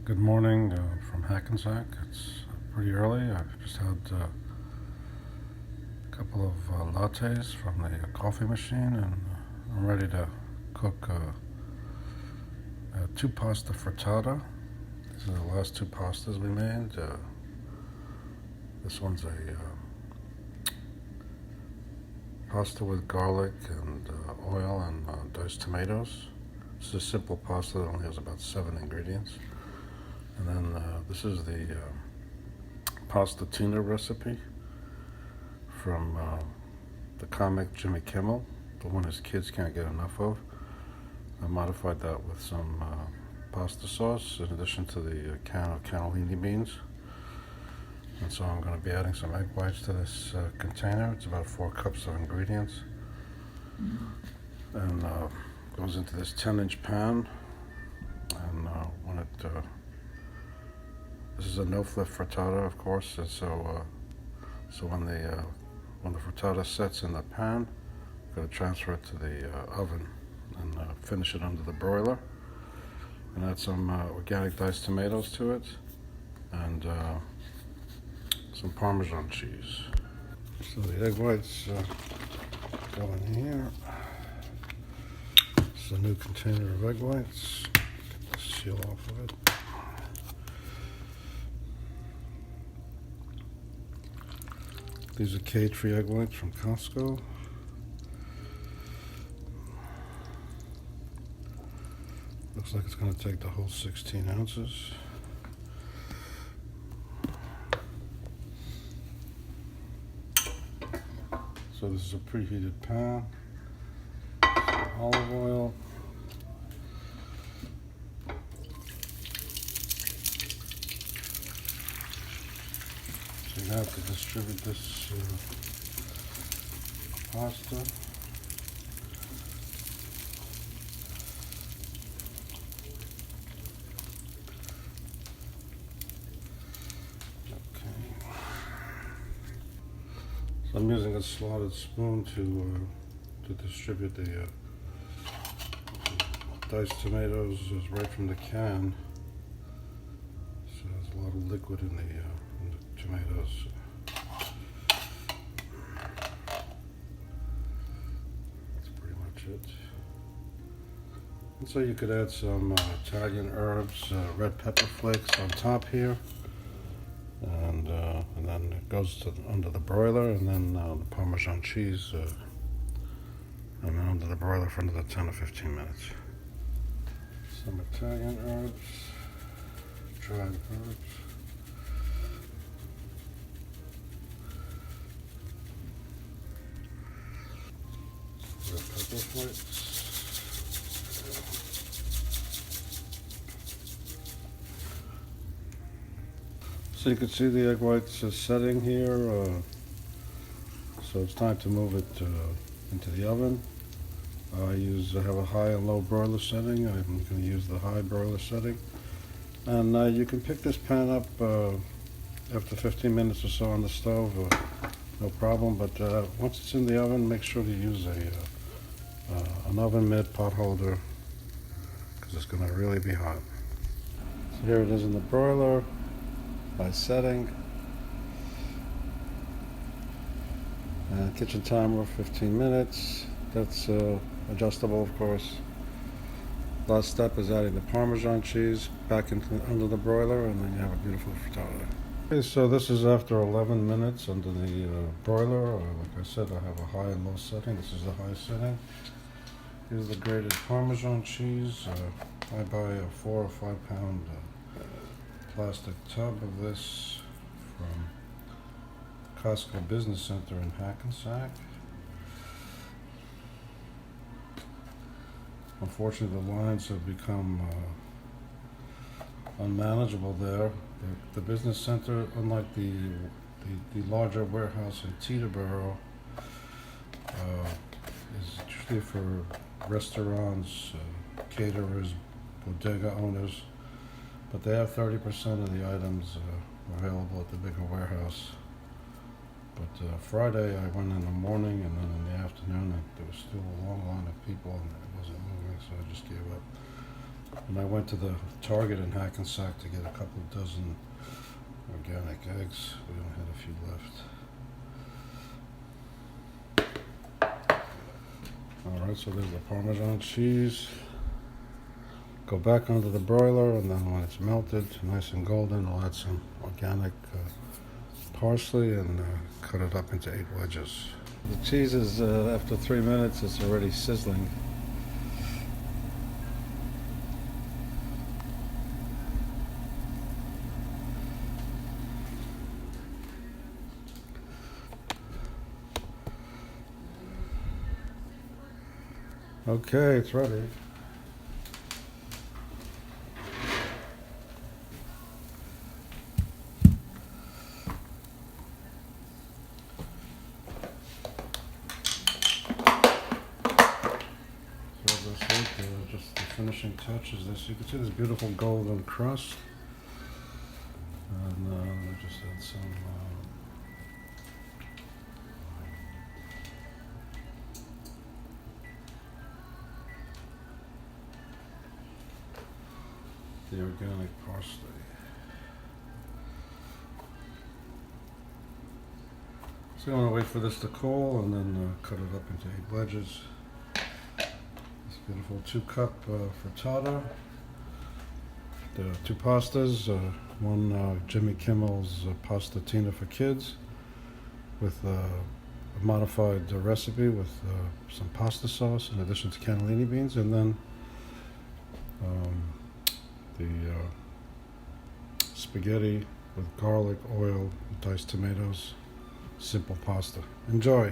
Good morning from Hackensack. It's pretty early. I've just had a couple of lattes from the coffee machine, and I'm ready to cook two pasta frittata. These are the last two pastas we made. This one's a pasta with garlic and oil and diced tomatoes. This is a simple pasta that only has about 7 ingredients. And then this is the pasta tuna recipe from the comic Jimmy Kimmel, the one his kids can't get enough of. I modified that with some pasta sauce in addition to the can of cannellini beans. And so I'm going to be adding some egg whites to this container. It's about 4 cups of ingredients. And goes into this 10-inch pan. And when it this is a no-flip frittata, of course, and so when the frittata sets in the pan, I'm going to transfer it to the oven and finish it under the broiler, and add some organic diced tomatoes to it, and some Parmesan cheese. So the egg whites go in here. This is a new container of egg whites. Get the seal off of it. These are cage-free egg whites from Costco. Looks like it's going to take the whole 16 ounces. So this is a preheated pan. Olive oil. So you have to distribute this pasta. Okay. So I'm using a slotted spoon to distribute the diced tomatoes right from the can. So there's a lot of liquid in the tomatoes. That's pretty much it. And so you could add some Italian herbs, red pepper flakes on top here, and then it goes under the broiler, and then the Parmesan cheese, and then under the broiler for another 10 or 15 minutes. Some Italian herbs, dried herbs. Red pepper flakes. So you can see the egg whites setting here. So it's time to move it into the oven. I have a high and low broiler setting. I'm going to use the high broiler setting. And you can pick this pan up after 15 minutes or so on the stove. No problem. But once it's in the oven, make sure to use an oven mitt pot holder, because it's going to really be hot. So here it is in the broiler by setting, and kitchen timer 15 minutes. That's adjustable, of course. Last step is adding the Parmesan cheese back under the broiler, and then you have a beautiful frittata. Okay, so this is after 11 minutes under the broiler. Like I said, I have a high and low setting. This is the high setting. Here's the grated Parmesan cheese. I buy a 4 or 5 pound plastic tub of this from Costco Business Center in Hackensack. Unfortunately, the lines have become unmanageable there. The business center, unlike the larger warehouse in Teterboro, is usually for restaurants, caterers, bodega owners, but they have 30% of the items available at the bigger warehouse. But Friday I went in the morning, and then in the afternoon there was still a long line of people, and it wasn't moving, so I just gave up. And I went to the Target in Hackensack to get a couple of dozen organic eggs. We only had a few left. Alright, so there's the Parmesan cheese. Go back under the broiler, and then when it's melted, nice and golden, I'll add some organic parsley and cut it up into 8 wedges. The cheese is, after 3 minutes, it's already sizzling. Okay, it's ready. Just the finishing touch is this. You can see this beautiful golden crust. And let me just add some the organic parsley. So I'm going to wait for this to cool and then cut it up into 8 wedges. Beautiful 2-cup frittata. The 2 pastas, one Jimmy Kimmel's pastatina for kids with a modified recipe with some pasta sauce in addition to cannellini beans, and then the spaghetti with garlic, oil, diced tomatoes, simple pasta. Enjoy!